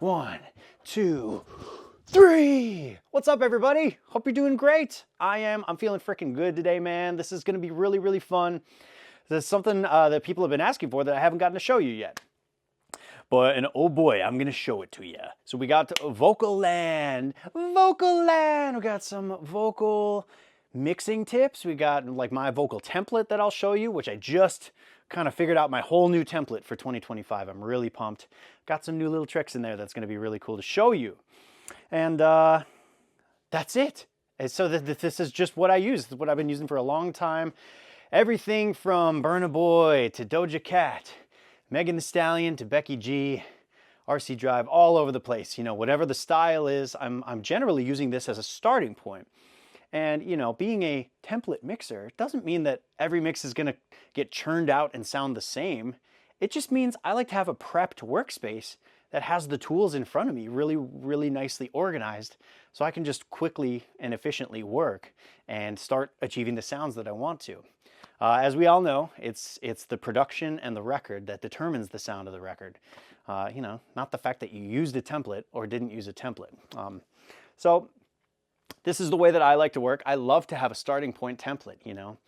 1, 2, 3. What's up, everybody? Hope you're doing great. I'm feeling freaking good today, man. This is going to be really, really fun. This is something that people have been asking for that I haven't gotten to show you yet. And oh boy, I'm going to show it to you. So we got Vocal Land. Vocal Land. We got some vocal mixing tips. We got like my vocal template that I'll show you, which I just kind of figured out my whole new template for 2025. I'm really pumped. Got some new little tricks in there that's going to be really cool to show you. And that's it. And so this is just what I use. This is what I've been using for a long time. Everything from Burna Boy to Doja Cat, Megan Thee Stallion to Becky G, RC Drive, all over the place. You know, whatever the style is, I'm generally using this as a starting point. And, you know, being a template mixer doesn't mean that every mix is going to get churned out and sound the same. It just means I like to have a prepped workspace that has the tools in front of me really, really nicely organized so I can just quickly and efficiently work and start achieving the sounds that I want to. As we all know, it's the production and the record that determines the sound of the record. You know, not the fact that you used a template or didn't use a template. So this is the way that I like to work. I love to have a starting point template, you know.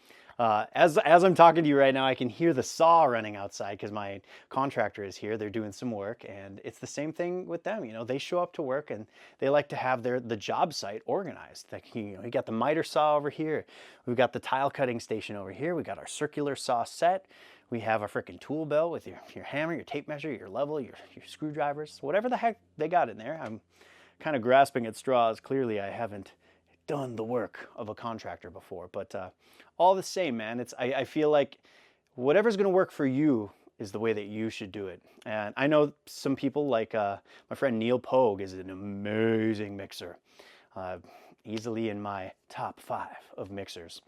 As I'm talking to you right now, I can hear the saw running outside because my contractor is here. They're doing some work, and it's the same thing with them. You know, they show up to work and they like to have the job site organized. Like, you know, you got the miter saw over here. We've got the tile cutting station over here. We got our circular saw set. We have a freaking tool belt with your hammer, your tape measure, your level, your screwdrivers, whatever the heck they got in there. I'm kind of grasping at straws. Clearly, I haven't done the work of a contractor before, but all the same, man, I feel like whatever's going to work for you is the way that you should do it. And I know some people like my friend Neil Pogue is an amazing mixer, easily in my top 5 of mixers.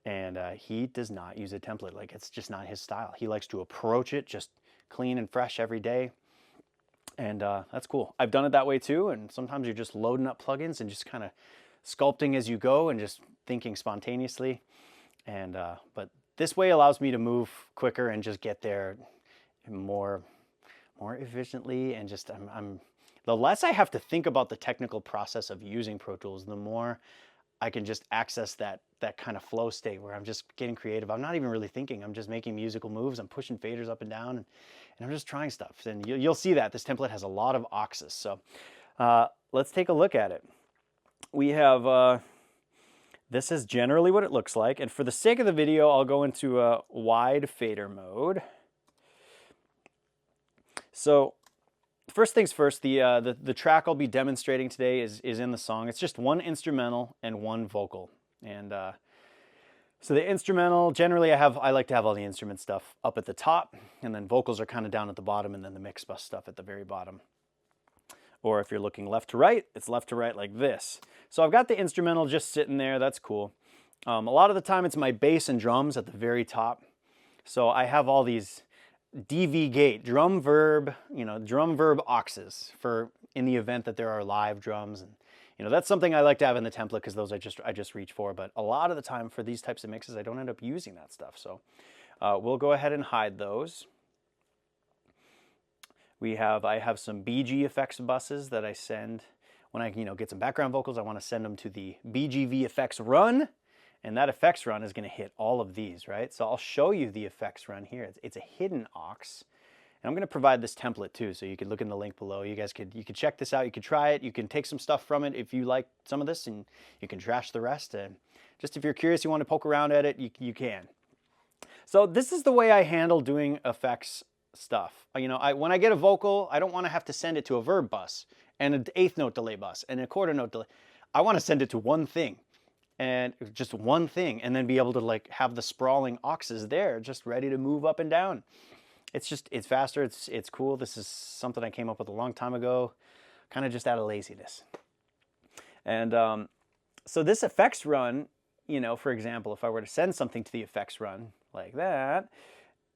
And he does not use a template. Like, it's just not his style. He likes to approach it just clean and fresh every day. And that's cool. I've done it that way too. And sometimes you're just loading up plugins and just kind of sculpting as you go and just thinking spontaneously. And but this way allows me to move quicker and just get there more efficiently. And just I'm the less I have to think about the technical process of using Pro Tools, the more I can just access that kind of flow state where I'm just getting creative. I'm not even really thinking. I'm just making musical moves. I'm pushing faders up and down, and I'm just trying stuff. And you'll see that this template has a lot of auxes. So let's take a look at it. We have, this is generally what it looks like. And for the sake of the video, I'll go into a wide fader mode. So first things first, the track I'll be demonstrating today is in the song. It's just one instrumental and one vocal. And so the instrumental, generally I like to have all the instrument stuff up at the top, and then vocals are kind of down at the bottom, and then the mix bus stuff at the very bottom. Or if you're looking left to right, it's left to right like this. So I've got the instrumental just sitting there. That's cool. A lot of the time it's my bass and drums at the very top. So I have all these DV gate, drum verb, you know, drum verb auxes for in the event that there are live drums. And, you know, that's something I like to have in the template because those I just reach for. But a lot of the time for these types of mixes, I don't end up using that stuff. So we'll go ahead and hide those. I have some BG effects buses that I send when I get some background vocals. I want to send them to the BGV effects run, and that effects run is going to hit all of these, right? So I'll show you the effects run here. It's a hidden aux, and I'm going to provide this template too, so you can look in the link below. You could check this out. You could try it. You can take some stuff from it if you like some of this, and you can trash the rest. And just if you're curious, you want to poke around at it, you can. So this is the way I handle doing effects stuff. You know, when I get a vocal, I don't want to have to send it to a verb bus and an eighth note delay bus and a quarter note delay. I want to send it to one thing, and just one thing, and then be able to like have the sprawling auxes there just ready to move up and down. It's faster. It's cool. This is something I came up with a long time ago, kind of just out of laziness. And so this effects run, you know, for example, if I were to send something to the effects run like that,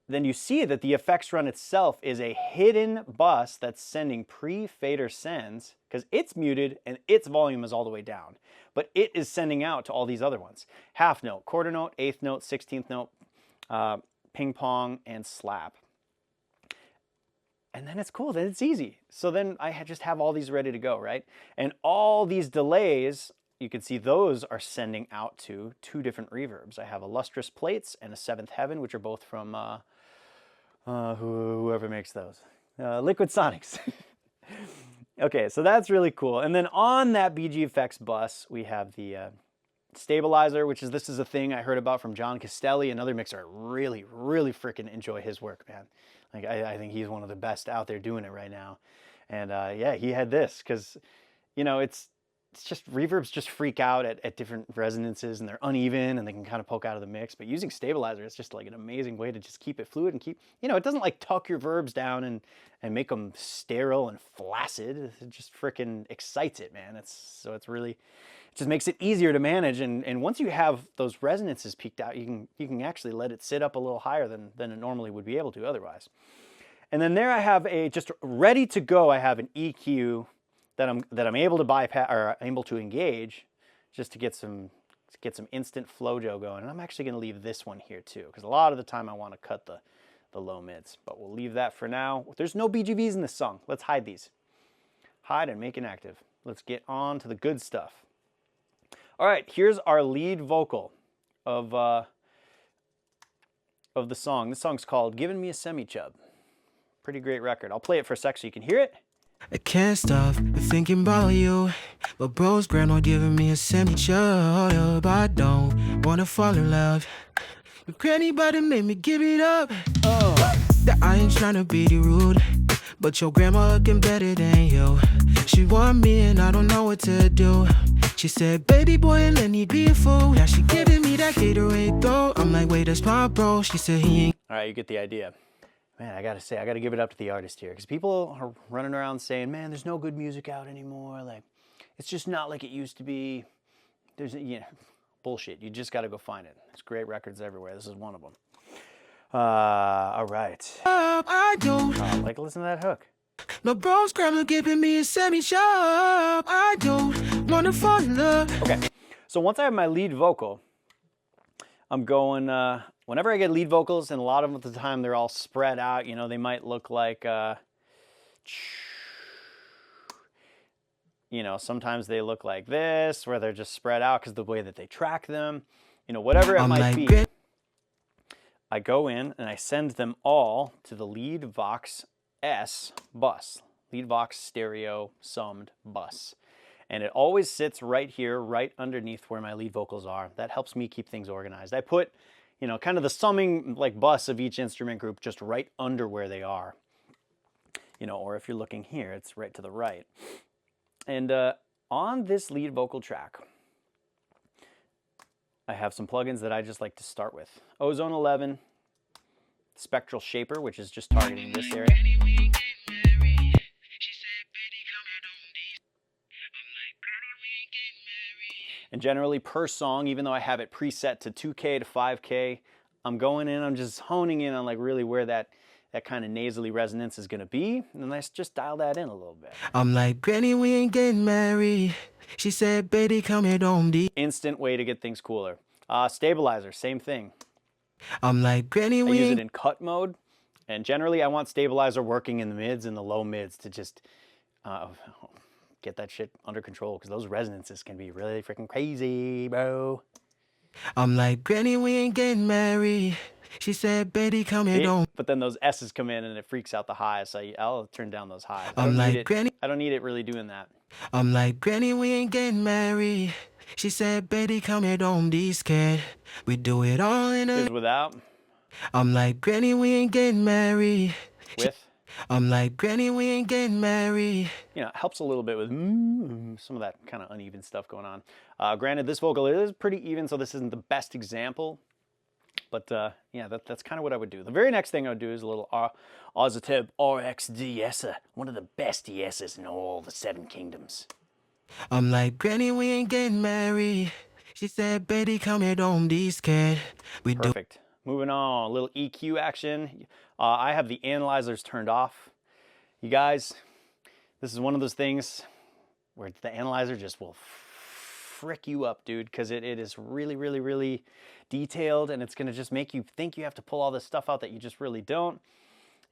then you see that the effects run itself is a hidden bus that's sending pre-fader sends because it's muted and its volume is all the way down. But it is sending out to all these other ones. Half note, quarter note, eighth note, 16th note, ping pong, and slap. and then it's cool, then it's easy. So then I just have all these ready to go, right? And all these delays, you can see those are sending out to 2 different reverbs. I have a Lustrous Plates and a Seventh Heaven, which are both from whoever makes those. Liquid Sonics. Okay, so that's really cool. And then on that BG Effects bus, we have the stabilizer, which is, this is a thing I heard about from John Castelli, another mixer. I really, really freaking enjoy his work, man. Like, I think he's one of the best out there doing it right now. And yeah, he had this, because, you know, it's just, reverbs just freak out at different resonances, and they're uneven and they can kind of poke out of the mix. But using stabilizer, it's just like an amazing way to just keep it fluid and keep, you know, it doesn't like tuck your verbs down and make them sterile and flaccid. It just freaking excites it, man. It's really, it just makes it easier to manage. And once you have those resonances peaked out, you can actually let it sit up a little higher than it normally would be able to otherwise. And then there I have just ready to go. I have an EQ that I'm able to bypass, or able to engage, just to get some instant flojo going. And I'm actually going to leave this one here too, because a lot of the time I want to cut the low mids, but we'll leave that for now. There's no BGVs in this song. Let's hide these. Hide and make inactive. Let's get on to the good stuff. All right, here's our lead vocal of the song. This song's called "Giving Me a Semi-Chub." Pretty great record. I'll play it for a sec so you can hear it. I can't stop thinking about you, but bro's grandma giving me a semi-chub. I don't wanna fall in love with granny, but it made me give it up. That I ain't trying to be rude, but your grandma looking better than you. She want me and I don't know what to do. She said, baby boy, let me be a fool. Now she giving me that Gatorade though. I'm like, wait, that's my bro. She said he ain't. All right, you get the idea. Man, I gotta say, I gotta give it up to the artist here, because people are running around saying, man, there's no good music out anymore. Like, it's just not like it used to be. There's, you know, bullshit. You just gotta go find it. There's great records everywhere. This is one of them. All right. I do. Like, listen to that hook. My bro's grandma giving me a semi-chub. I do wanna fall in love. Okay, so once I have my lead vocal, I'm going, whenever I get lead vocals, and a lot of the time they're all spread out, you know, they might look like, you know, sometimes they look like this, where they're just spread out because the way that they track them, you know, whatever it might be. I go in and I send them all to the lead Vox S bus, lead Vox stereo summed bus. And it always sits right here, right underneath where my lead vocals are. That helps me keep things organized. I put, you know, kind of the summing like bus of each instrument group just right under where they are. You know, or if you're looking here, it's right to the right. And on this lead vocal track, I have some plugins that I just like to start with. Ozone 11, Spectral Shaper, which is just targeting this area. And generally per song, even though I have it preset to 2K to 5K, I'm going in, I'm just honing in on like really where that kind of nasally resonance is gonna be. And let's just dial that in a little bit. I'm like, Granny, we ain't getting married. She said, baby, come here, don't be. Instant way to get things cooler. Stabilizer, same thing. I'm like, Granny, I we use ain't. it in cut mode. And generally I want stabilizer working in the mids and the low mids to just get that shit under control, because those resonances can be really freaking crazy, bro. I'm like, Granny, we ain't getting married. She said, baby, come here, don't. But then those S's come in and it freaks out the highs, so I'll turn down those highs. I'm like, Granny. I don't need it really doing that. I'm like, Granny, we ain't getting married. She said, baby, come here, don't be scared. We do it all in a. Here's without. I'm like, Granny, we ain't getting married. With. I'm like, Granny, we ain't getting married. You know, it helps a little bit with some of that kind of uneven stuff going on. Granted, this vocal is pretty even, so this isn't the best example. But yeah, that's kind of what I would do. The very next thing I would do is a little Ozotep RX de-esser, one of the best de-essers in all the 7 kingdoms. I'm like, Granny, we ain't getting married. She said, baby, come here, don't be scared. We do. Perfect. Moving on, a little EQ action. I have the analyzers turned off. You guys, this is one of those things where the analyzer just will frick you up, dude, because it is really, really, really detailed, and it's going to just make you think you have to pull all this stuff out that you just really don't.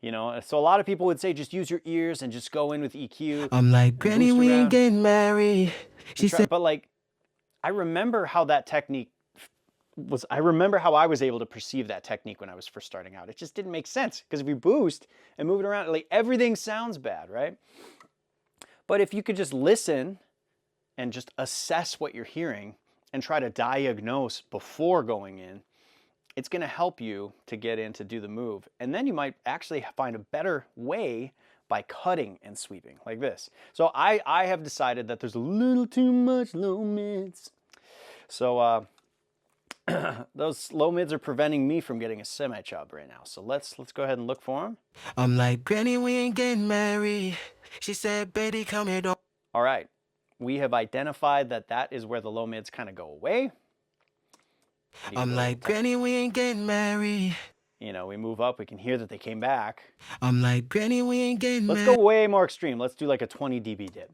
You know, so a lot of people would say just use your ears and just go in with EQ I'm like, and Granny, boost we ain't around. getting married. She said, But like, I remember how that technique was. I remember how I was able to perceive that technique when I was first starting out. It just didn't make sense because if you boost and move it around, like everything sounds bad, right? But if you could just listen and just assess what you're hearing and try to diagnose before going in, it's going to help you to get in to do the move. And then you might actually find a better way by cutting and sweeping like this. So I have decided that there's a little too much low mids. So those low mids are preventing me from getting a semi-chub right now. So let's go ahead and look for them. I'm like, Granny, we ain't getting married. She said, Betty, come here, don't. All right. We have identified that that is where the low mids kind of go away. I'm like, Granny, we ain't getting married. You know, we move up, we can hear that they came back. I'm like, Granny, we ain't getting married. Let's go way more extreme. Let's do like a 20 dB dip.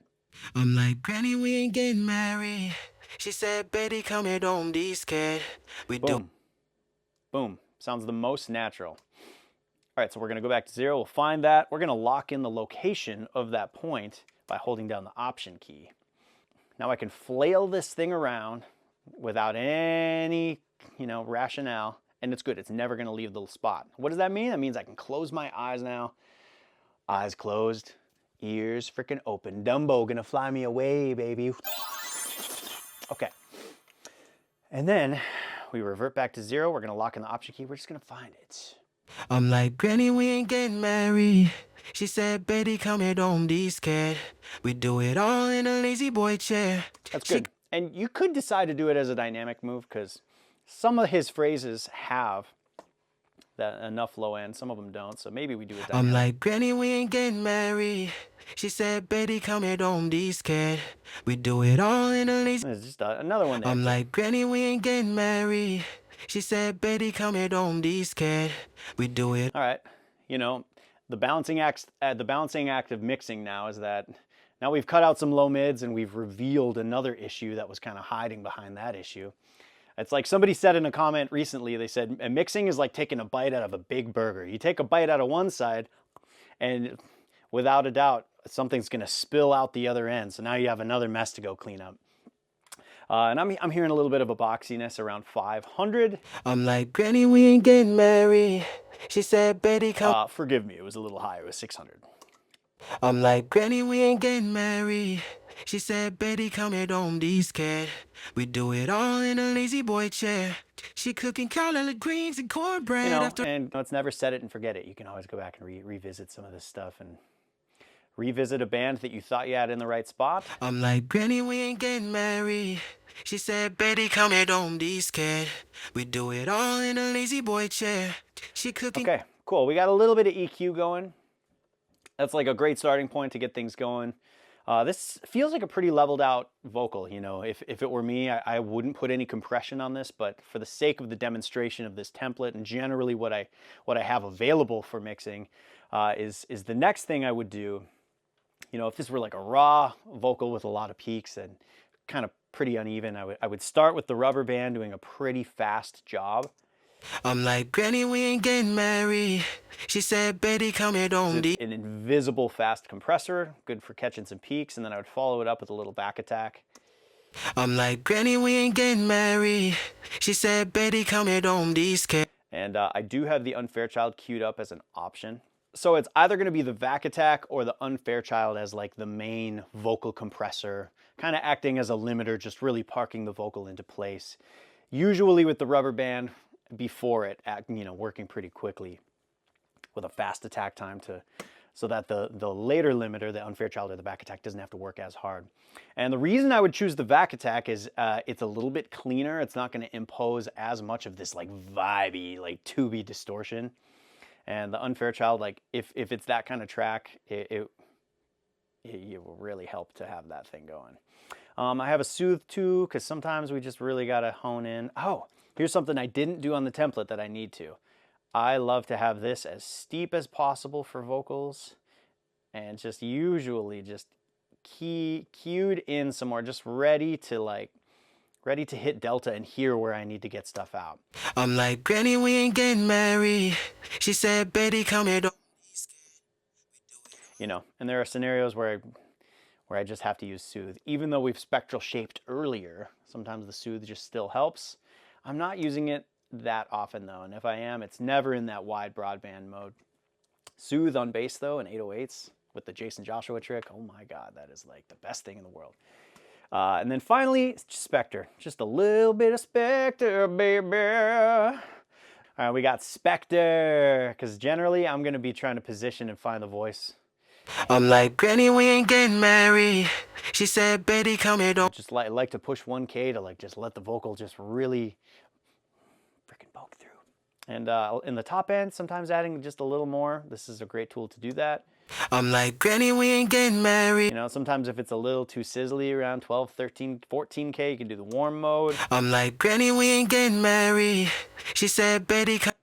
I'm like, Granny, we ain't getting married. She said, Betty, come here, don't be scared. We do. Boom. Boom. Sounds the most natural. All right, so we're going to go back to 0. We'll find that. We're going to lock in the location of that point by holding down the Option key. Now I can flail this thing around without any, rationale, and it's good. It's never going to leave the spot. What does that mean? That means I can close my eyes now. Eyes closed, ears freaking open. Dumbo gonna fly me away, baby. Okay. And then we revert back to 0. We're gonna lock in the Option key. We're just gonna find it. I'm like, Granny, we ain't getting married. She said, Betty, come here, don't be scared. We do it all in a lazy boy chair. That's good. And you could decide to do it as a dynamic move because some of his phrases have that enough low end. Some of them don't. So maybe we do it dynamic. I'm like, Granny, we ain't getting married. She said, Betty, come here, don't be scared. We do it all in a lazy. There's just another one there. I'm like, Granny, we ain't getting married. She said, Betty, come here, don't be scared. We do it. All right. The balancing act of mixing now is that now we've cut out some low mids and we've revealed another issue that was kind of hiding behind that issue. It's like somebody said in a comment recently, they said, mixing is like taking a bite out of a big burger. You take a bite out of one side and without a doubt, something's going to spill out the other end. So now you have another mess to go clean up. And I'm hearing a little bit of a boxiness around 500. I'm like, Granny, we ain't getting married. She said, Betty, come. Forgive me, it was a little high. It was 600. I'm like, Granny, we ain't getting married. She said, Betty, come here, don't be scared. We do it all in a lazy boy chair. She cooking collard greens and cornbread And let's never set it and forget it. You can always go back and revisit some of this stuff and revisit a band that you thought you had in the right spot. I'm like, Granny, we ain't getting married. She said, Betty, come here, don't be scared. We do it all in a lazy boy chair. She cooking. Okay, cool. We got a little bit of EQ going. That's like a great starting point to get things going. This feels like a pretty leveled out vocal. If it were me, I wouldn't put any compression on this, but for the sake of the demonstration of this template and generally what I have available for mixing is the next thing I would do. If this were like a raw vocal with a lot of peaks and kind of pretty uneven, I would start with the rubber band doing a pretty fast job. I'm like, Granny, we ain't getting married. She said, Betty, come here, don't be. An invisible fast compressor, good for catching some peaks, and then I would follow it up with a little back attack. I'm like, Granny, we ain't getting married. She said, Betty, come here, don't be scared. And I do have the Unfair Child queued up as an option. So it's either going to be the vac attack or the Unfair Child as like the main vocal compressor, kind of acting as a limiter, just really parking the vocal into place. Usually with the rubber band before it, working pretty quickly with a fast attack time so that the later limiter, the Unfair Child or the vac attack, doesn't have to work as hard. And the reason I would choose the vac attack is it's a little bit cleaner. It's not going to impose as much of this like vibey, like tubey distortion. And the Unfair Child, like if it's that kind of track, it will really help to have that thing going. I have a Soothe too, because sometimes we just really got to hone in. Oh, here's something I didn't do on the template that I need to. I love to have this as steep as possible for vocals and just usually just cued in some more, just ready to hit delta and hear where I need to get stuff out. I'm like, Granny, we ain't getting married. She said, Betty, come here, don't you know, and there are scenarios where I just have to use soothe. Even though we've spectral shaped earlier, sometimes the soothe just still helps. I'm not using it that often though, and if I am, it's never in that wide broadband mode. Soothe on bass though, in 808s with the Jason Joshua trick, oh my God, that is like the best thing in the world. And then finally, Spectre. Just a little bit of Spectre, baby. All right, we got Spectre, because generally I'm gonna be trying to position and find the voice. I'm like, Granny, we ain't getting married. She said, Betty, come here, don't. Just like to push 1K to like just let the vocal just really freaking poke through. And in the top end, sometimes adding just a little more. This is a great tool to do that. I'm like, Granny, we ain't getting married. You know, sometimes if it's a little too sizzly around 12, 13, 14K, you can do the warm mode. I'm like, Granny, we ain't getting married. She said, Betty, come.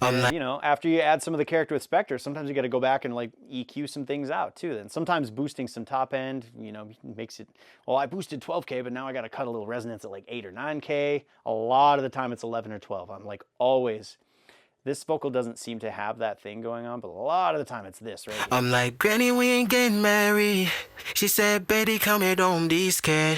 And, you know, after you add some of the character with Spectre, sometimes you got to go back and like EQ some things out too. Then sometimes boosting some top end, you know, makes it, well, I boosted 12K, but now I got to cut a little resonance at like 8 or 9K. A lot of the time it's 11 or 12. I'm like always, this vocal doesn't seem to have that thing going on, but a lot of the time it's this right here. I'm like, Granny, we ain't getting married. She said, Betty, come here, don't be scared.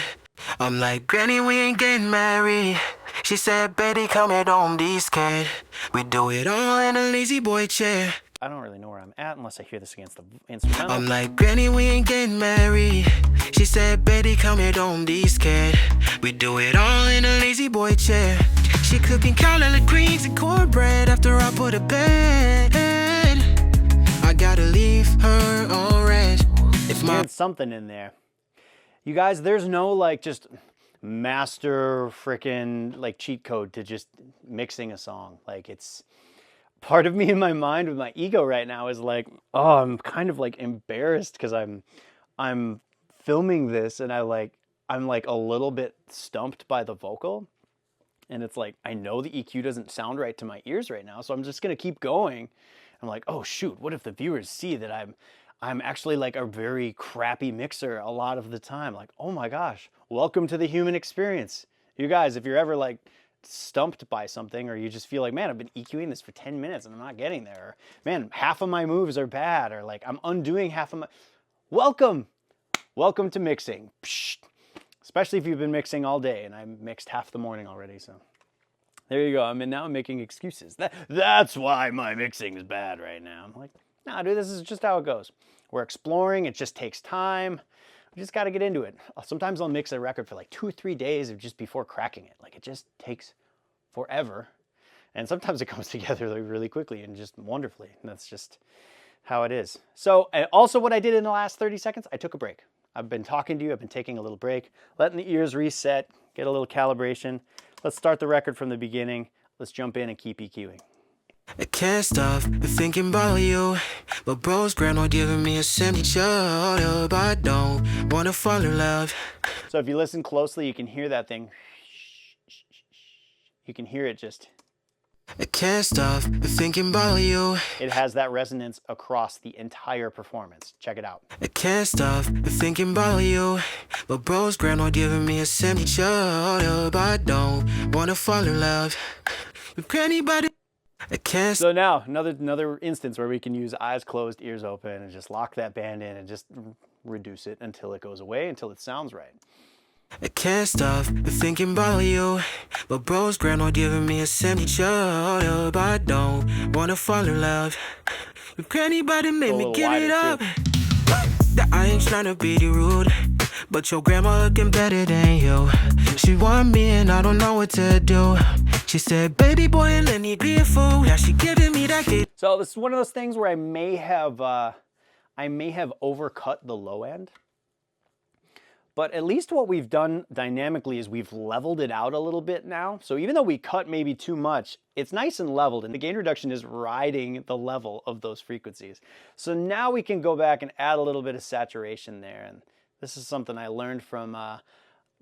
I'm like, Granny, we ain't getting married. She said, Betty, come here, don't be scared. We do it all in a lazy boy chair. I don't really know where I'm at unless I hear this against the instrumental. I'm like, Granny, we ain't getting married. She said, Betty, come here, don't be scared. We do it all in a lazy boy chair. She cooking collard greens and cornbread after I put her bed. I gotta leave her on red. If my something in there. You guys, there's no like just master freaking like cheat code to just mixing a song. Like it's part of me in my mind with my ego right now is like, oh, I'm kind of like embarrassed because I'm filming this and I'm like a little bit stumped by the vocal. And it's like, I know the EQ doesn't sound right to my ears right now, so I'm just gonna keep going. I'm like, oh shoot, what if the viewers see that I'm actually like a very crappy mixer a lot of the time? Like, oh my gosh, welcome to the human experience. You guys, if you're ever like stumped by something or you just feel like, man, I've been EQing this for 10 minutes and I'm not getting there. Or, man, half of my moves are bad, or like I'm undoing half of my... Welcome to mixing. Psh. Especially if you've been mixing all day, and I mixed half the morning already, so. There you go, now I'm making excuses. That's why my mixing is bad right now. I'm like, nah, dude, this is just how it goes. We're exploring, it just takes time. We just gotta get into it. Sometimes I'll mix a record for like 2 or 3 days just before cracking it. Like it just takes forever. And sometimes it comes together like really quickly and just wonderfully. And that's just how it is. So also what I did in the last 30 seconds, I took a break. I've been talking to you, I've been taking a little break, letting the ears reset, get a little calibration. Let's start the record from the beginning. Let's jump in and keep EQing. I can't stop thinking about you, but bro's grandma giving me a signature. I don't wanna fall in love. So if you listen closely, you can hear that thing. You can hear it just. I can't stop thinking about you. It has that resonance across the entire performance. Check it out. I can't stop thinking about you, but bro's grandma giving me a signature. I don't wanna fall in love with anybody. I can't. So now another instance where we can use eyes closed, ears open, and just lock that band in and just reduce it until it goes away, until it sounds right. I can't stop thinking about you, but bro's grandma giving me a signature. I don't wanna fall in love with anybody, made me give it up. I ain't tryna be rude, but your grandma looking better than you. She want me and I don't know what to do. She said, baby boy, let me be a fool. Now she giving me that kid. So this is one of those things where I may have overcut the low end. But at least what we've done dynamically is we've leveled it out a little bit now. So even though we cut maybe too much, it's nice and leveled, and the gain reduction is riding the level of those frequencies. So now we can go back and add a little bit of saturation there. And this is something I learned from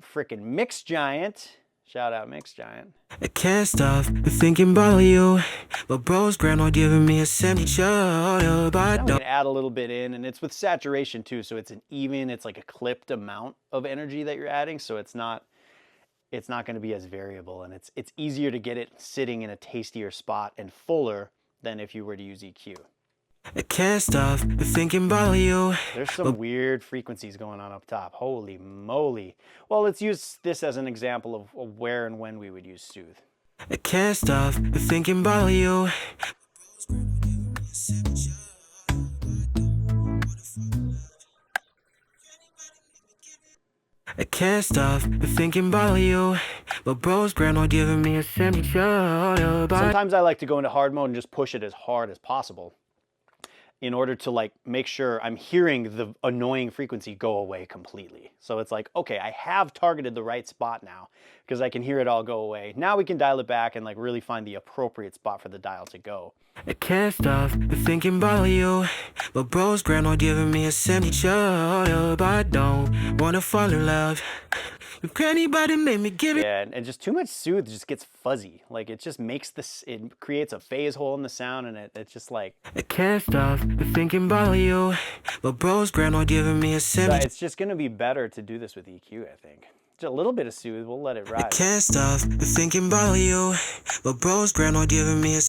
frickin' Mix Giant. Shout out Mix Giant. I can't stop thinking about you, but bro's grandma giving me a signature. Now we can add a little bit in, and it's with saturation too, so it's it's like a clipped amount of energy that you're adding, so it's not going to be as variable, and it's easier to get it sitting in a tastier spot and fuller than if you were to use EQ. I can't stop thinking about you. There's some weird frequencies going on up top. Holy moly. Well, let's use this as an example of where and when we would use soothe. I can't stop thinking about you. I can't stop thinking about you. But bro's grandma giving me a signature. Sometimes I like to go into hard mode and just push it as hard as possible in order to like make sure I'm hearing the annoying frequency go away completely. So it's like, okay, I have targeted the right spot now because I can hear it all go away. Now we can dial it back and like really find the appropriate spot for the dial to go. I can't stop thinking about you. But bro's grandma giving me a signature. But I don't wanna fall in love. If anybody made me give it. Yeah, and just too much soothe just gets fuzzy. Like it just makes this, it creates a phase hole in the sound, and it's just like. I can't stop thinking about you. But bro's grandma giving me a signature. It's just gonna be better to do this with EQ, I think. Just a little bit of soothe, we'll let it ride. I can't stop thinking about you. But bro's grandma giving me a.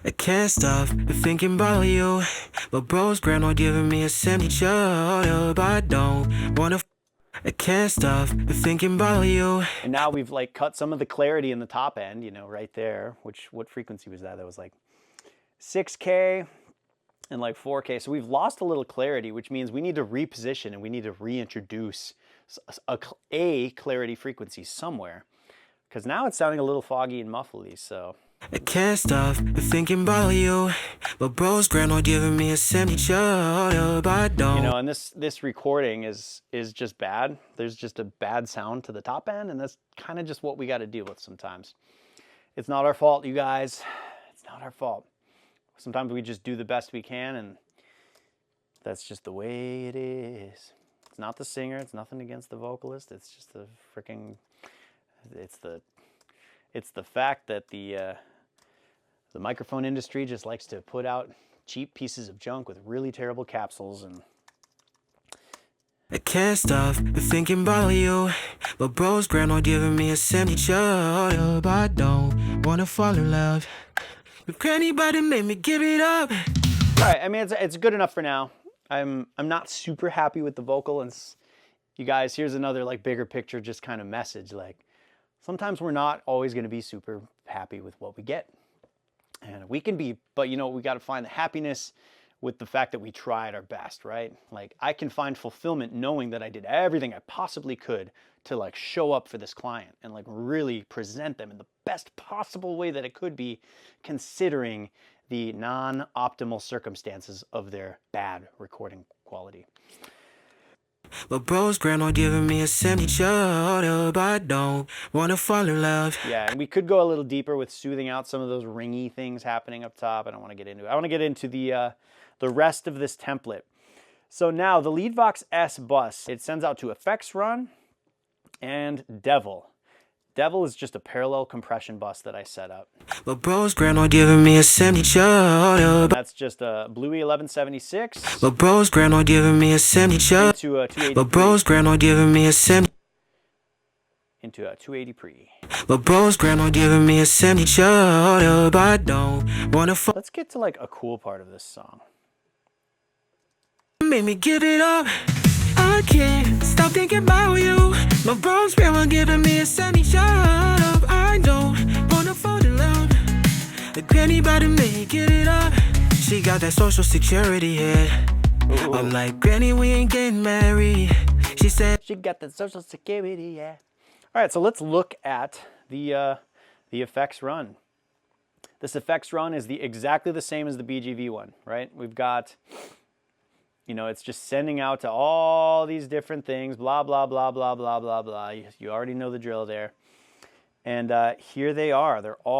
I can't stop thinking about you. But bro's grandma giving me a signature. But I don't wanna. I can't stop thinking about you. And now we've like cut some of the clarity in the top end, you know, right there. What frequency was that? That was like 6K and like 4K. So we've lost a little clarity, which means we need to reposition and we need to reintroduce a clarity frequency somewhere. Because now it's sounding a little foggy and muffly, so. I can't stop thinking about you. But bro's grandma giving me a signature. But I don't. You know, and this recording is just bad. There's just a bad sound to the top end, and that's kind of just what we got to deal with sometimes. It's not our fault, you guys. It's not our fault. Sometimes we just do the best we can, and that's just the way it is. It's not the singer. It's nothing against the vocalist. It's just the freaking. It's the fact that the microphone industry just likes to put out cheap pieces of junk with really terrible capsules, and I can't stop thinking about you. But bro's grandma giving me a signature. But I don't wanna fall in love. If anybody made me give it up. all right. I mean, it's good enough for now. I'm not super happy with the vocal, and you guys, here's another like bigger picture, just kind of message. Like sometimes we're not always going to be super happy with what we get. And we can be, but you know, we got to find the happiness with the fact that we tried our best, right? Like I can find fulfillment knowing that I did everything I possibly could to like show up for this client and like really present them in the best possible way that it could be, considering the non-optimal circumstances of their bad recording quality. But bro's grandma giving me a signature. But I don't wanna fall in love. Yeah, and we could go a little deeper with soothing out some of those ringy things happening up top. I don't want to get into it. I want to get into the rest of this template. So now the Leadvox S bus, it sends out to effects run and Devil. Devil is just a parallel compression bus that I set up. But bro's grandma giving me a signature. That's just a Bluey 1176 But bro's grandma giving me a signature. into a 280 But bro's grandma giving me a signature. into a 280 pre. But bro's grandma giving me a signature. But I don't wanna fall. Let's get to like a cool part of this song. Make me give it up. I can't stop thinking about you. My bro's grandma giving me a signature. I don't wanna fall in love. If anybody may give it up. She got that social security head. Ooh. I'm like, Granny, we ain't getting married. She said She got the social security, yeah. All right, so let's look at the effects run. This effects run is exactly the same as the BGV one, right? We've got, you know, it's just sending out to all these different things, blah, blah, blah, blah, blah, blah, blah. You already know the drill there. And here they are. They're all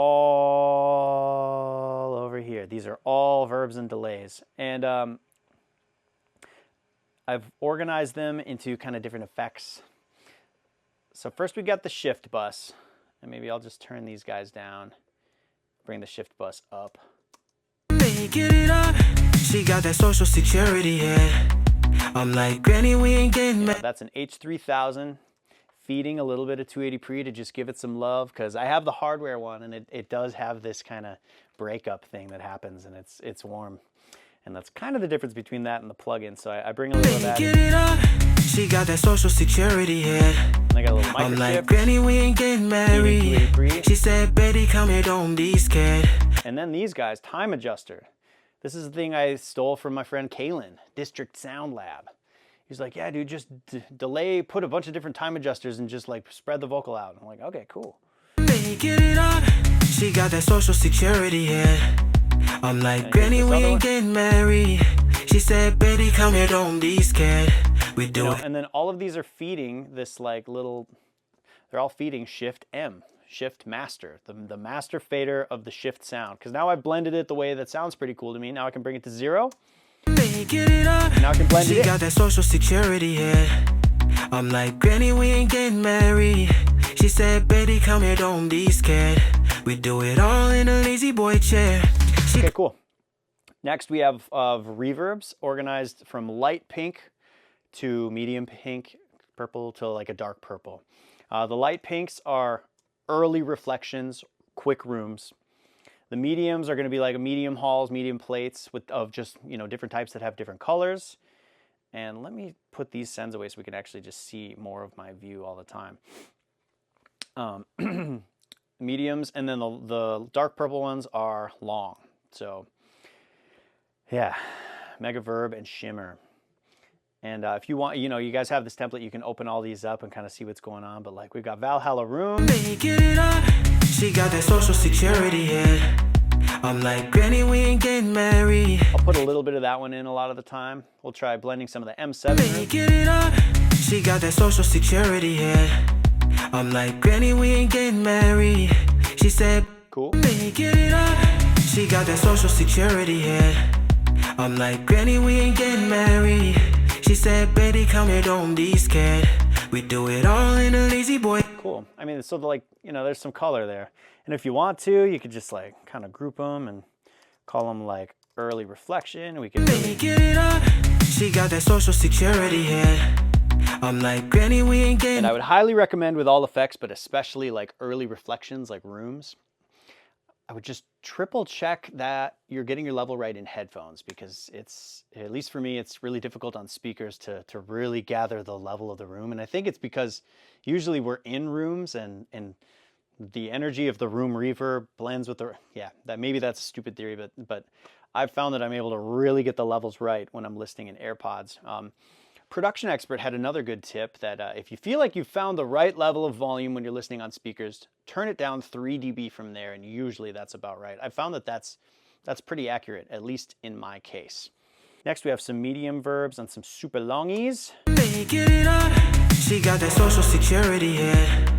over here. These are all verbs and delays. And I've organized them into kind of different effects. So first we got the shift bus. And maybe I'll just turn these guys down. Bring the shift bus up. make it up. She got that social security head. I'm like, Granny, we ain't getting Yeah, mad. that's an H3000 feeding a little bit of 280 pre to just give it some love, because I have the hardware one and it does have this kind of breakup thing that happens, and it's warm. And that's kind of the difference between that and the plugin. So I bring a little of that. Get it up. She got that social security head. And I got a little micro I'm like, shift. Granny, we ain't getting married. She said, Betty, come here, don't be scared. And then these guys, time adjuster. This is the thing I stole from my friend Kalen, District Sound Lab. He's like, yeah, dude, just delay, put a bunch of different time adjusters and just like spread the vocal out. I'm like, okay, cool. Get it up. She got that social security head. I'm like, Granny, we ain't getting married. She said, Betty, come here, don't be scared. We do it. And then all of these are feeding this like little, they're all feeding Shift M, Shift Master, the master fader of the Shift sound. Because now I've blended it the way that sounds pretty cool to me. Now I can bring it to 0. Get it up. And now I can blend it in. She got that social security head. I'm like, Granny, we ain't getting married. She said, Betty, come here, don't be scared. We do it all in a lazy boy chair. Okay, cool. Next we have reverbs organized from light pink to medium pink, purple to like a dark purple. The light pinks are early reflections, quick rooms. The mediums are going to be like medium halls, medium plates of just, you know, different types that have different colors. And let me put these sends away so we can actually just see more of my view all the time. Mediums, and then the dark purple ones are long. So yeah, Mega Verb and Shimmer. And if you want, you know, you guys have this template, you can open all these up and kind of see what's going on. But like we've got Valhalla Room. Get it up. She got that social security head. I'm like, Granny, we ain't getting married. I'll put a little bit of that one in a lot of the time. We'll try blending some of the M7. Get it up. She got that social security head. I'm like, Granny, we ain't getting married. She said, cool. Get it up. She got that social security head. I'm like, Granny, we ain't getting married. She said, Betty, come here, don't be scared. We do it all in a lazy boy. Cool. I mean, so like, you know, there's some color there. And if you want to, you could just like kind of group them and call them like early reflection. We can really... Get it up. She got that social security head. I'm like, Granny, we ain't getting... And I would highly recommend with all effects, but especially like early reflections, like rooms, I would just triple check that you're getting your level right in headphones, because it's, at least for me, it's really difficult on speakers to really gather the level of the room. And I think it's because usually we're in rooms and the energy of the room reverb blends with the, yeah, that maybe that's a stupid theory, but I've found that I'm able to really get the levels right when I'm listening in AirPods. Production Expert had another good tip that if you feel like you've found the right level of volume when you're listening on speakers, turn it down 3 dB from there, and usually that's about right. I found that that's pretty accurate, at least in my case. Next, we have some medium verbs and some super longies. Get it up. She got that social security head.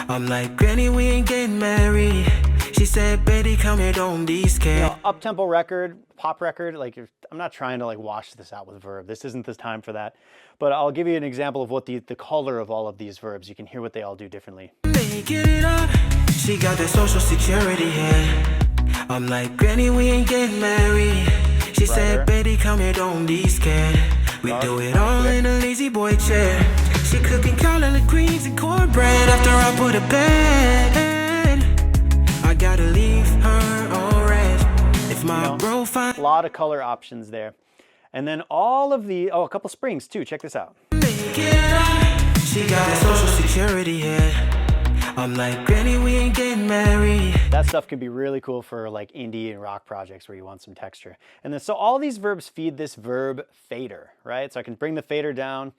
I'm like, Granny, we ain't getting married. She said, Betty, come here, don't be scared. You know, up-tempo record, pop record, like I'm not trying to like wash this out with verb. This isn't the time for that. But I'll give you an example of what the color of all of these verbs. You can hear what they all do differently. Get it up. She got that social security head. I'm like, Granny, we ain't getting married. She said, Betty, come here, don't be scared. We do it all in a lazy boy chair. She cooking collard greens and cornbread after I put her bed. I gotta leave her on red. If my bro finds a lot of color options there. And then all of the, oh, a couple springs too. Check this out. She got that social security head. I'm like, Granny, we ain't getting married. That stuff can be really cool for like indie and rock projects where you want some texture. And then so all these verbs feed this verb fader, right? So I can bring the fader down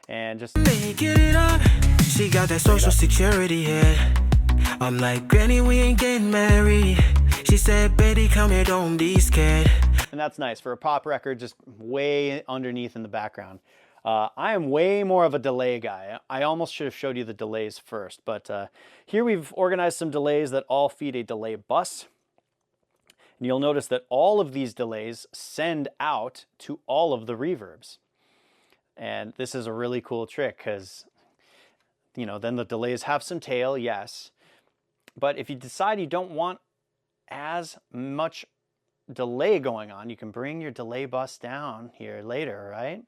and just get it up. She got that social security head. I'm like, Granny, we ain't getting married. She said, Betty, come here, don't be scared. And that's nice for a pop record, just way underneath in the background. I am way more of a delay guy. I almost should have showed you the delays first, but here we've organized some delays that all feed a delay bus. And you'll notice that all of these delays send out to all of the reverbs. And this is a really cool trick because, you know, then the delays have some tail, yes. But if you decide you don't want as much delay going on, you can bring your delay bus down here later, right?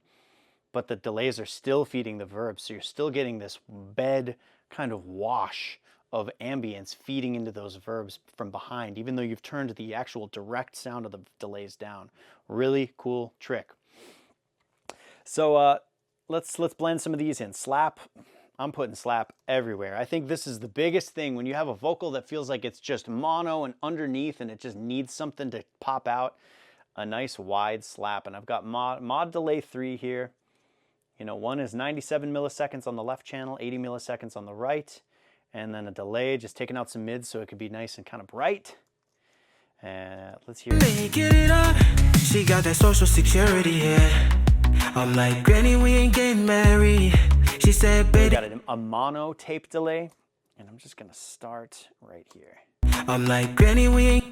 But the delays are still feeding the verbs, so you're still getting this bed kind of wash of ambience feeding into those verbs from behind, even though you've turned the actual direct sound of the delays down. Really cool trick. So let's blend some of these in. Slap. I'm putting slap everywhere. I think this is the biggest thing when you have a vocal that feels like it's just mono and underneath and it just needs something to pop out. A nice wide slap. And I've got mod delay 3 here. You know, one is 97 milliseconds on the left channel, 80 milliseconds on the right. And then a delay, just taking out some mids so it could be nice and kind of bright. And let's hear it. Get it up. She got that social security here. I'm like, Granny, we ain't getting married. She said, baby. Got a mono tape delay. And I'm just going to start right here. I'm like, Granny, we ain't.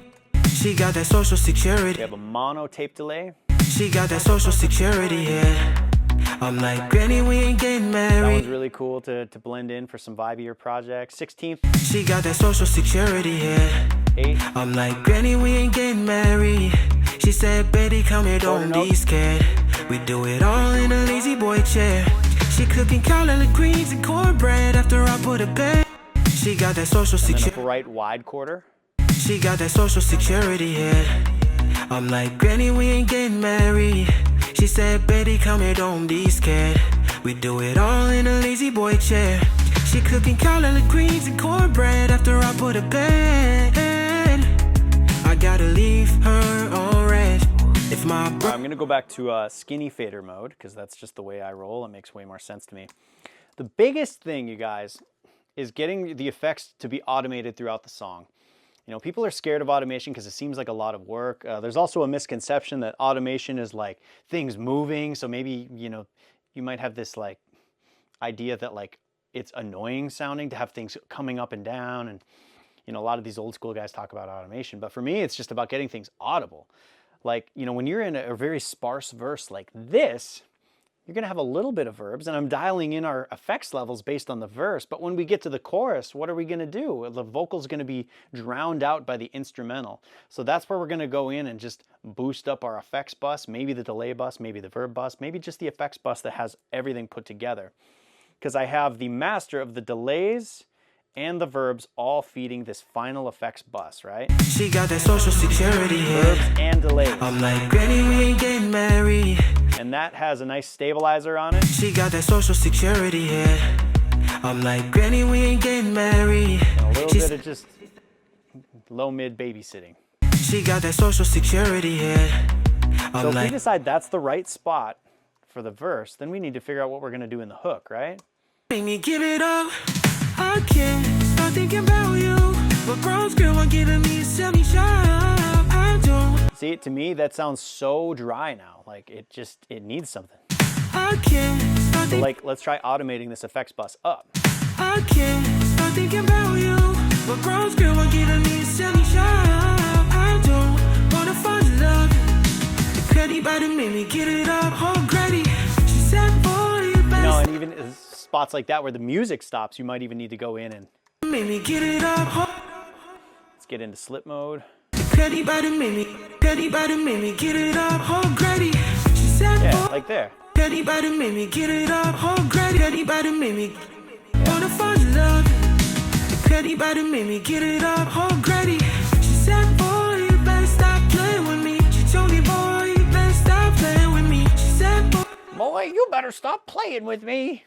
She got that social security. We have a mono tape delay. She got that social security here. I'm like, Granny, we ain't getting married. That one's really cool to blend in for some vibier projects. 16th. She got that social security here. 8. I'm like, Granny, we ain't getting married. She said, baby, come here, don't be scared. We do it all in a lazy boy chair. She cooking collard greens and cornbread after I put her bed. She got that social security. Bright wide quarter. She got that social security here. I'm like, Granny, we ain't getting married. She said, baby, come here, don't be scared. We do it all in a lazy boy chair. She cooking collard greens and cornbread after I put her bed. I gotta leave her on red. If my I'm gonna go back to skinny fader mode because that's just the way I roll. It makes way more sense to me. The biggest thing, you guys, is getting the effects to be automated throughout the song. You know, people are scared of automation because it seems like a lot of work. There's also a misconception that automation is like things moving. So maybe, you know, you might have this like idea that like it's annoying sounding to have things coming up and down. And, you know, a lot of these old school guys talk about automation. But for me, it's just about getting things audible. Like, you know, when you're in a very sparse verse like this, you're going to have a little bit of verbs, and I'm dialing in our effects levels based on the verse. But when we get to the chorus, what are we going to do? The vocal's going to be drowned out by the instrumental. So that's where we're going to go in and just boost up our effects bus, maybe the delay bus, maybe the verb bus, maybe just the effects bus that has everything put together. Because I have the master of the delays and the verbs all feeding this final effects bus, right? She got that social security here. Verbs and delays. I'm like, Granny, we ain't getting married. And that has a nice stabilizer on it. She got that social security here. I'm like, Granny, we ain't getting married. And a little bit of just low mid babysitting. She got that social security here. So if we decide that's the right spot for the verse, then we need to figure out what we're gonna do in the hook, right? Make me give it up. I can't stop thinking about you. But Bronze girl are giving me a semi-shot. I don't. See, to me, that sounds so dry now. Like, it needs something. I can't stop So, like, let's try automating this effects bus up. I can't stop thinking about you. But Bronze girl are giving me a semi-shot. I don't wanna fall in love. The credit body made me get it up. Oh, Grady. She said, boy, you best. No, and even spots like that where the music stops, you might even need to go in and made me get it up. Oh. Let's get into slip mode. Credit body made me get it up. Oh, Grady. She said, yeah, like there. Credit body made me get it up. Oh, Grady. Credit body made me wanna fall in love. Credit body made me get it up. Oh, Grady. She said, boy, you better stop playing with me. She told me, boy, you better stop playing with me. She said, boy, you better stop playing with me.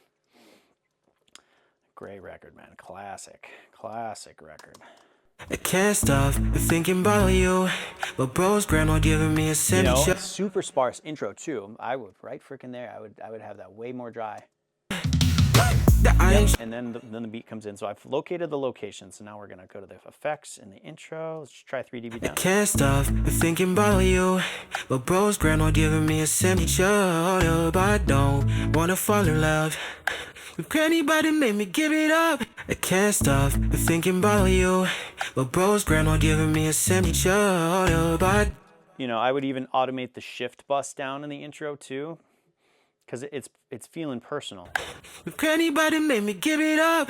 Great record, man. Classic record. I can't stop thinking about you, but bro's grandma giving me a semi. You know, super sparse intro too. I would right freaking there. I would have that way more dry. Yep. And then the beat comes in. So I've located the location. So now we're gonna go to the effects in the intro. Let's just try 3dB down. I can't stop thinking about you, but bro's grandma giving me a semi. But I don't wanna fall in love. If anybody made me give it up, I can't stop thinking about you. But bro's grandma giving me a semi. But you know, I would even automate the shift bus down in the intro too, because it's feeling personal. If anybody made me give it up.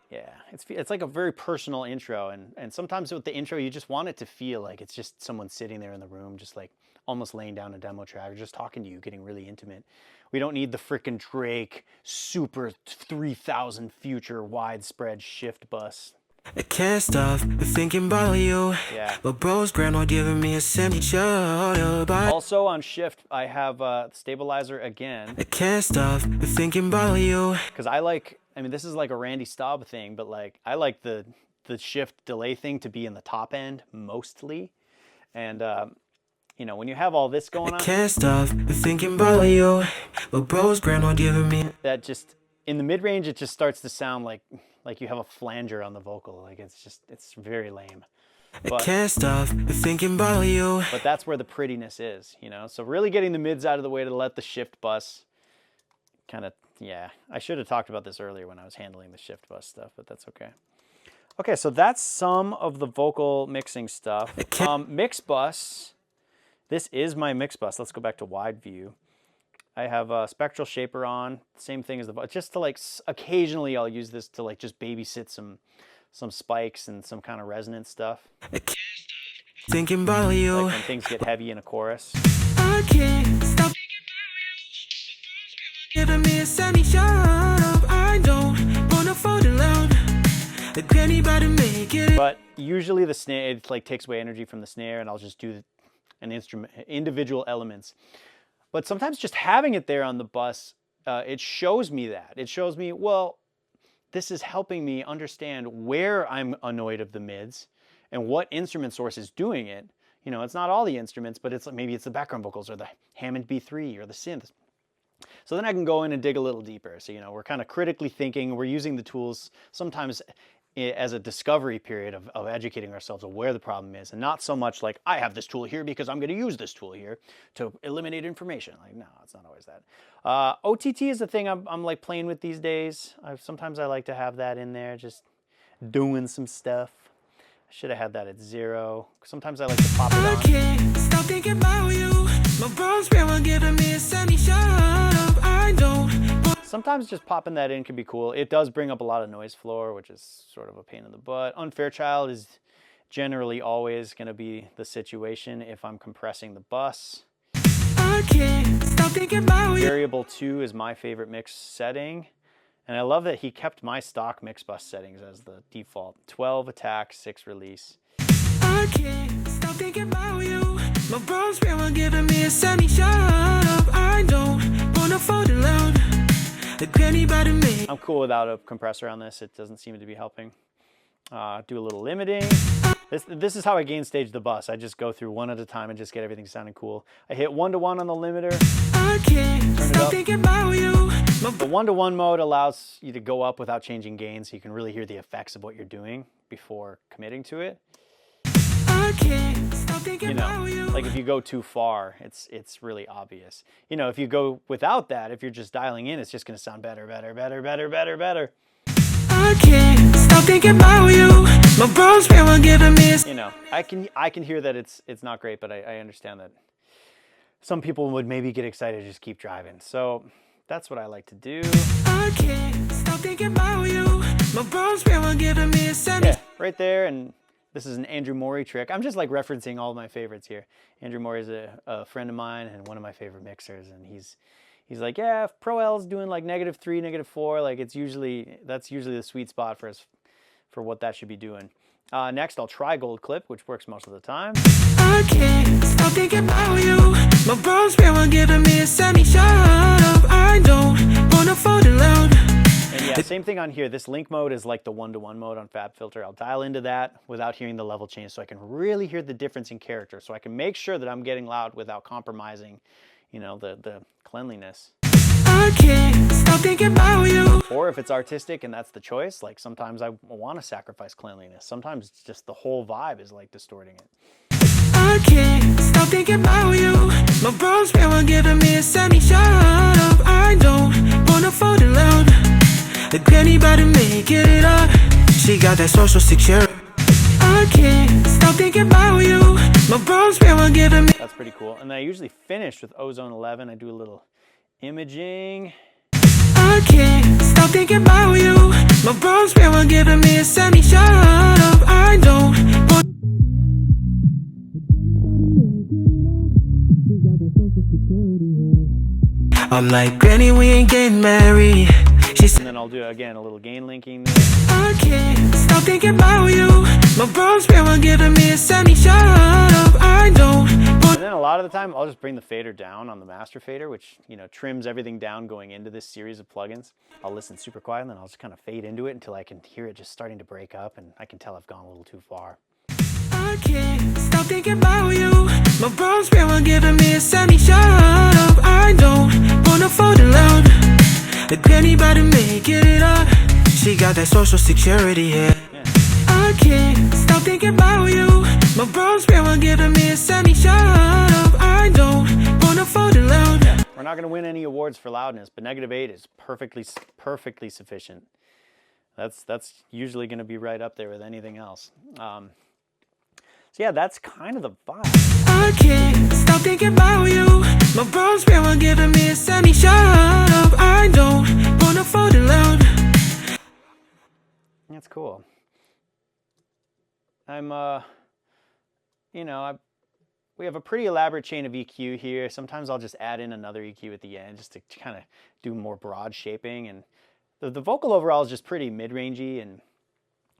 Yeah, it's like a very personal intro, and sometimes with the intro, you just want it to feel like it's just someone sitting there in the room, just like almost laying down a demo track, or just talking to you, getting really intimate. We don't need the frickin' Drake super 3,000 future widespread shift bus. I can't stop thinking about you. Yeah. But bro's grandma giving me a signature. Also on shift, I have stabilizer again. I can't stop thinking about you. Because I mean, this is like a Randy Staub thing, but like I like the shift delay thing to be in the top end mostly. And you know, when you have all this going on, I can't stop thinking about you. But bro's grandma giving me that just in the mid range, it just starts to sound like you have a flanger on the vocal. Like it's very lame. I can't stop thinking about you. But that's where the prettiness is, you know. So really getting the mids out of the way to let the shift bus kind of, yeah. I should have talked about this earlier when I was handling the shift bus stuff, but that's okay. Okay, so that's some of the vocal mixing stuff. Mix bus. This is my mix bus. Let's go back to wide view. I have a spectral shaper on. Same thing as the bus. Just to like occasionally I'll use this to like just babysit some spikes and some kind of resonance stuff. Thinking about you. Like when things get heavy in a chorus. I can't stop giving me a semi shut up. I don't wanna fall alone. Like anybody make it. But usually the snare, it like takes away energy from the snare, and I'll just do an instrument, individual elements. But sometimes just having it there on the bus, it shows me that. It shows me, well, this is helping me understand where I'm annoyed of the mids and what instrument source is doing it. You know, it's not all the instruments, but it's maybe it's the background vocals or the Hammond B3 or the synth. So then I can go in and dig a little deeper. So, you know, we're kind of critically thinking, we're using the tools sometimes as a discovery period of educating ourselves of where the problem is, and not so much like, I have this tool here because I'm going to use this tool here to eliminate information. Like, no, it's not always that. OTT is the thing I'm like playing with these days. Sometimes I like to have that in there, just doing some stuff. I should have had that at 0. Sometimes I like to pop it on. I can't stop thinking about you. My bro's grandma giving me a semi shut up. I don't. Sometimes just popping that in can be cool. It does bring up a lot of noise floor, which is sort of a pain in the butt. Unfair Child is generally always going to be the situation if I'm compressing the bus. I can't stop thinking about you. Variable 2 is my favorite mix setting. And I love that he kept my stock mix bus settings as the default. 12 attack, 6 release. I can't stop thinking about you. My bro's grandma giving me a semi shut up. I don't wanna fall alone. I'm cool without a compressor on this. It doesn't seem to be helping. Do a little limiting. This is how I gain stage the bus. I just go through one at a time and just get everything sounding cool. I hit 1-to-1 on the limiter. I can't turn it stop up. thinking about you. The 1-to-1 mode allows you to go up without changing gain, so you can really hear the effects of what you're doing before committing to it. I can't stop thinking about you. Like if you go too far, it's really obvious. You know, if you go without that, if you're just dialing in, it's just going to sound better, better, better, better, better, better. I can't stop thinking about you. My bro's grandma giving me a... You know, I can hear that it's not great, but I understand that some people would maybe get excited to just keep driving. So that's what I like to do. I can't stop thinking about you. My bro's grandma giving me a semi... Yeah, right there. And this is an Andrew Morey trick. I'm just like referencing all of my favorites here. Andrew Morey is a friend of mine and one of my favorite mixers, and he's like, yeah, if Pro L is doing like -3, -4, like that's usually the sweet spot for us for what that should be doing. Next, I'll try Gold Clip, which works most of the time. I can't stop thinking about you. My bro's grandma giving me a semi shut up. I don't wanna fall alone. And yeah, same thing on here. This link mode is like the 1-to-1 mode on FabFilter. I'll dial into that without hearing the level change, so I can really hear the difference in character. So I can make sure that I'm getting loud without compromising, you know, the cleanliness. I can't stop thinking about you. Or if it's artistic and that's the choice, like sometimes I want to sacrifice cleanliness. Sometimes it's just the whole vibe is like distorting it. I can't stop thinking about you. My bro's grandma giving me a semi shut up. I don't wanna fall alone. Like anybody make it up. She got that social security. I can't stop thinking about you. My bro's grandma giving me... That's pretty cool. And then I usually finish with Ozone 11. I do a little imaging. I can't stop thinking about you. My bros spare on giving me a semi. Shut up, I don't want. I'm like, Granny, we ain't getting married. She said, And then I'll do, again, a little gain linking. I can't stop thinking about you. My bros spare on giving me a semi. Shut up, I don't want. And then a lot of the time, I'll just bring the fader down on the master fader, which, you know, trims everything down going into this series of plugins. I'll listen super quiet, and then I'll just kind of fade into it until I can hear it just starting to break up, and I can tell I've gone a little too far. I can't stop thinking about you. My bros spare on giving me a semi. Shut up, I don't wanna fall in love. If anybody making it up, she got that social security here. Yeah. I can't stop thinking about you. My bros spare on giving me a semi. Shut up, I don't wanna fall in love. Yeah. We're not going to win any awards for loudness, but -8 is perfectly sufficient. That's usually going to be right up there with anything else. So yeah, that's kind of the vibe. I can't stop thinking about you. My bros spare on giving me a semi. Shut up, I don't wanna fall in love. That's cool. I'm, you know, we have a pretty elaborate chain of EQ here. Sometimes I'll just add in another EQ at the end just to kind of do more broad shaping. And the vocal overall is just pretty mid-rangey, and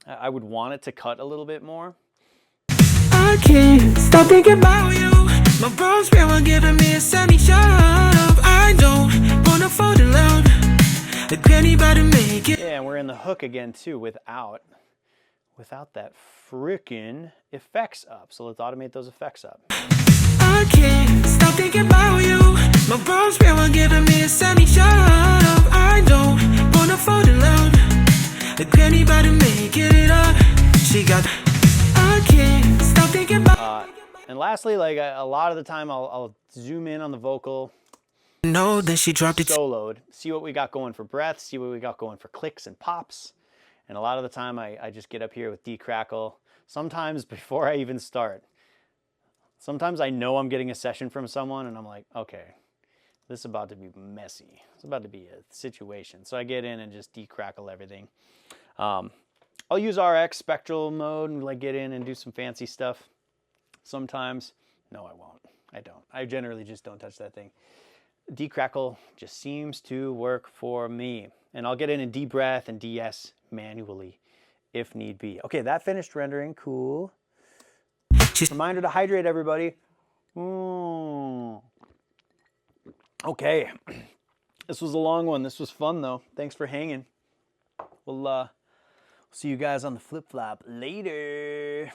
I would want it to cut a little bit more. I can't stop thinking about you. My bros spare on giving me a semi. Shut up, I don't wanna fall in love. If anybody make it. Yeah, and we're in the hook again too without that frickin' effects up. So let's automate those effects up. I can't stop thinking about you. My bros spare on giving me a semi. Shut up, I don't wanna fall in love. If anybody making it up, she got. I can't stop thinking about. And lastly, like a lot of the time, I'll zoom in on the vocal. No, then she dropped it. Soloed. See what we got going for breath. See what we got going for clicks and pops. And a lot of the time, I just get up here with decrackle. Sometimes before I even start. Sometimes I know I'm getting a session from someone, and I'm like, okay, this is about to be messy. It's about to be a situation. So I get in and just decrackle everything. I'll use RX spectral mode and like get in and do some fancy stuff. Sometimes, no, I won't. I don't. I generally just don't touch that thing. Decrackle just seems to work for me. And I'll get in and de-breath and de-es manually if need be. Okay, that finished rendering. Cool. Reminder to hydrate, everybody. Okay. This was a long one. This was fun, though. Thanks for hanging. We'll see you guys on the flip-flop later.